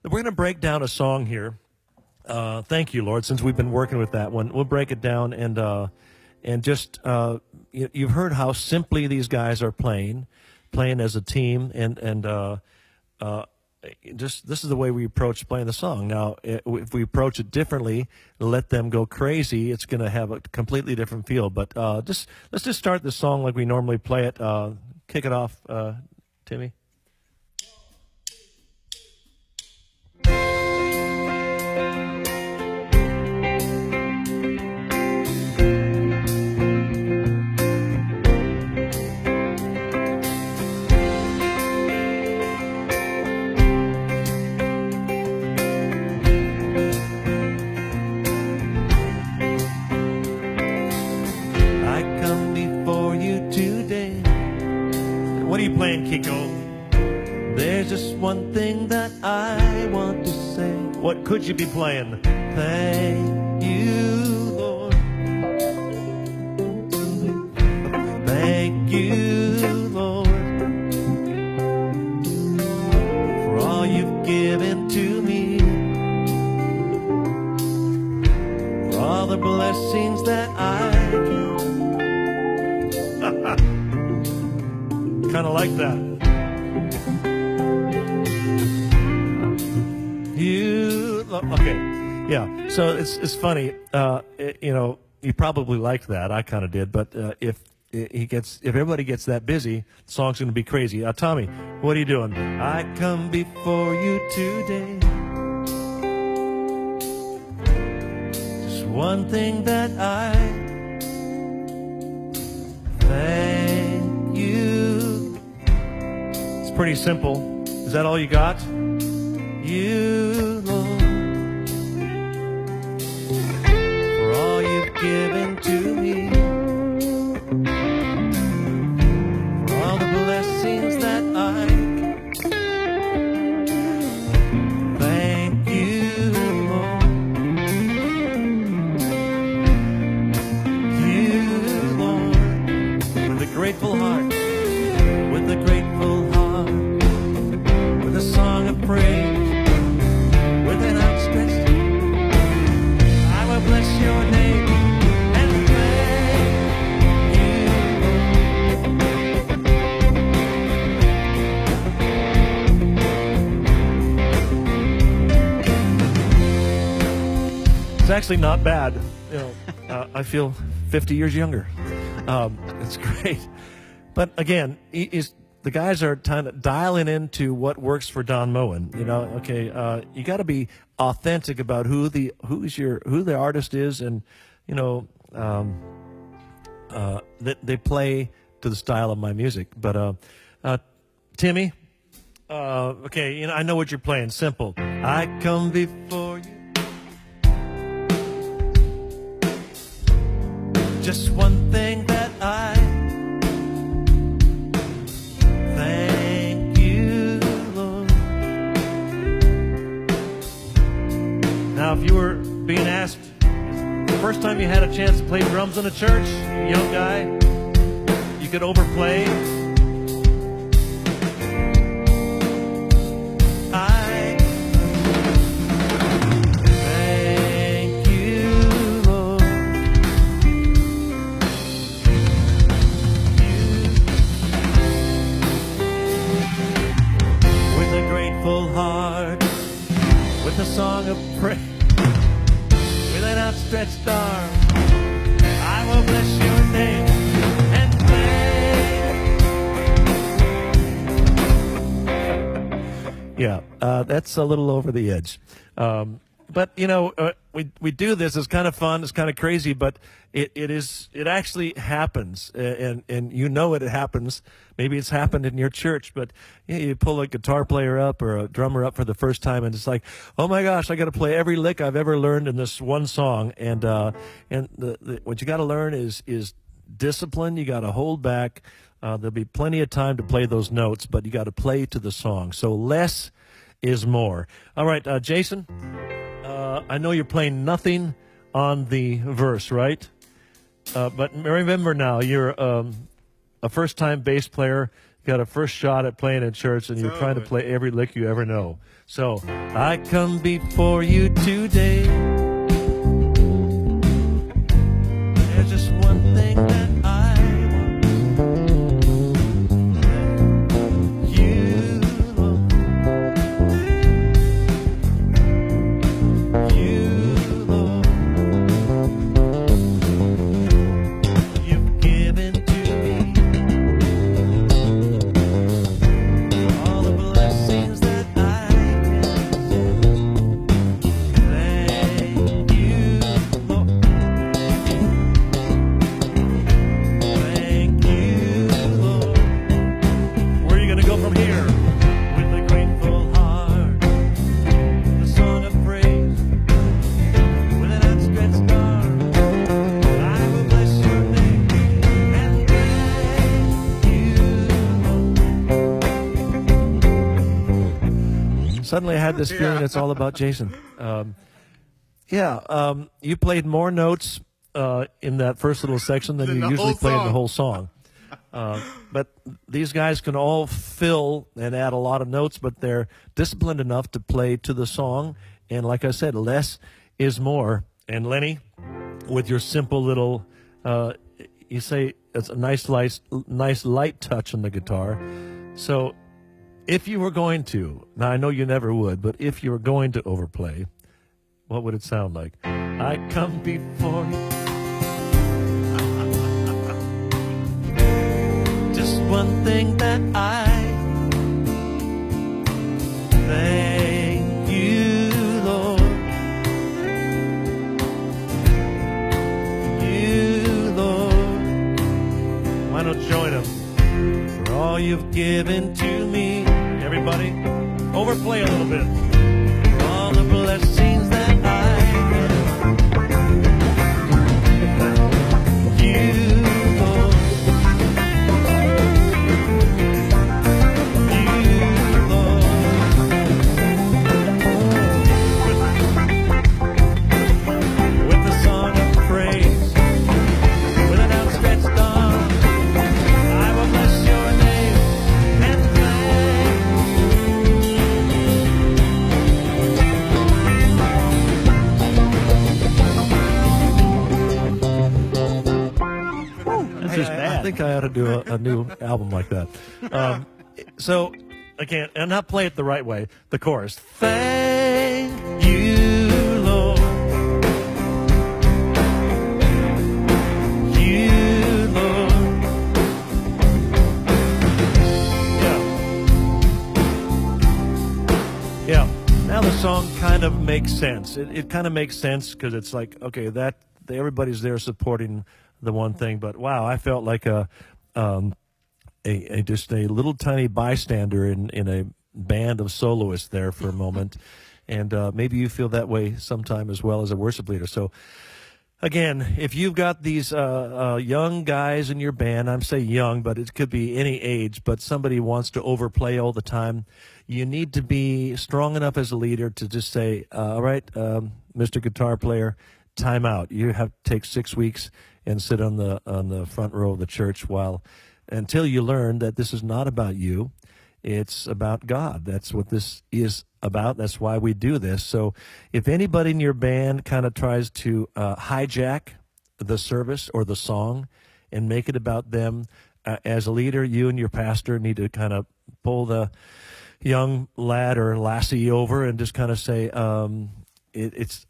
We're going to break down a song here. Thank you, Lord, since we've been working with that one. We'll break it down and just you've heard how simply these guys are playing as a team, and just this is the way we approach playing the song. Now, if we approach it differently, let them go crazy, it's going to have a completely different feel. But let's just start the song like we normally play it. Kick it off, Timmy. What are you playing, Kiko? There's just one thing that I want to say. What could you be playing? Thank you, Lord. Thank you, Lord, for all you've given to me, for all the blessings that I kind of like that. Okay, yeah. So it's funny. You probably liked that. I kind of did. But if everybody gets that busy, the song's going to be crazy. Tommy, what are you doing? I come before you today. Just one thing that I thank you. It's pretty simple. Is that all you got? You, Lord, for all you've given to me, for all the blessings that I thank you, Lord. You, Lord, with a grateful heart, with a grateful heart, with a song of praise. Bless your name and thank you. It's actually not bad. I feel 50 years younger. It's great. But again, the guys are kind of dialing into what works for Don Moen. You got to be authentic about who the artist is, and they play to the style of my music. But Timmy, okay, I know what you're playing. Simple. I come before you, just one thing that I thank you, Lord. Now, if you were being asked the first time you had a chance to play drums in a church, young guy, you could overplay. I thank you, Lord. With a grateful heart, with a song of praise, with an outstretched arm, I will bless your name and thank. Yeah, that's a little over the edge. But we do this. It's kind of fun. It's kind of crazy, but it actually happens, and it happens. Maybe it's happened in your church, but you pull a guitar player up or a drummer up for the first time, and it's like, oh my gosh, I got to play every lick I've ever learned in this one song. And what you got to learn is discipline. You got to hold back. There'll be plenty of time to play those notes, but you got to play to the song. So less is more. All right, Jason. I know you're playing nothing on the verse, right? But remember now, you're a first-time bass player. got a first shot at playing in church, and you're trying to play every lick you ever know. So, I come before you today. There's just one thing that I want. You, Lord. You, Lord. You've given to me all the blessings that I thank you, Lord. Thank you, Lord. Where are you going to go from here? With a grateful heart, the song of praise, with an outstretched arm, I will bless your name and thank you, Lord. Suddenly I had this feeling it's all about Jason. You played more notes in that first little section than you usually play in the whole song. But these guys can all fill and add a lot of notes, but they're disciplined enough to play to the song. And like I said, less is more. And Lenny, with your simple little, you say it's a nice light touch on the guitar. So if you were going to, now I know you never would, but if you were going to overplay, what would it sound like? I come before you. Just one thing that I thank you, Lord. You, Lord. Why don't you join us for all you've given to me? Everybody, overplay a little bit. All the blessings that I you, Lord. You, Lord. With the song of praise, with an outstretched arm, I will bless your name and I think I ought to do a new album like that. So, again, and not play it the right way. The chorus. Thank you, Lord. You, Lord. Yeah. Now the song kind of makes sense. It kind of makes sense because it's like, okay, everybody's there supporting the one thing, but wow, I felt like just a little tiny bystander in a band of soloists there for a moment, and maybe you feel that way sometime as well as a worship leader. So again, if you've got these young guys in your band, I'm saying young, but it could be any age, but somebody wants to overplay all the time, you need to be strong enough as a leader to just say, all right, Mr. Guitar Player, time out. You have to take 6 weeks and sit on the front row of the church until you learn that this is not about you. It's about God. That's what this is about. That's why we do this. So if anybody in your band kind of tries to hijack the service or the song and make it about them, as a leader, you and your pastor need to kind of pull the young lad or lassie over and just kind of say, I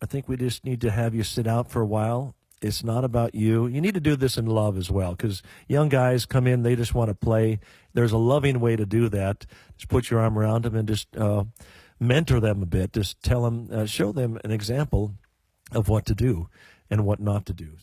think we just need to have you sit out for a while. It's not about you. You need to do this in love as well, because young guys come in, they just want to play. There's a loving way to do that. Just put your arm around them and just mentor them a bit. Just tell them, show them an example of what to do and what not to do.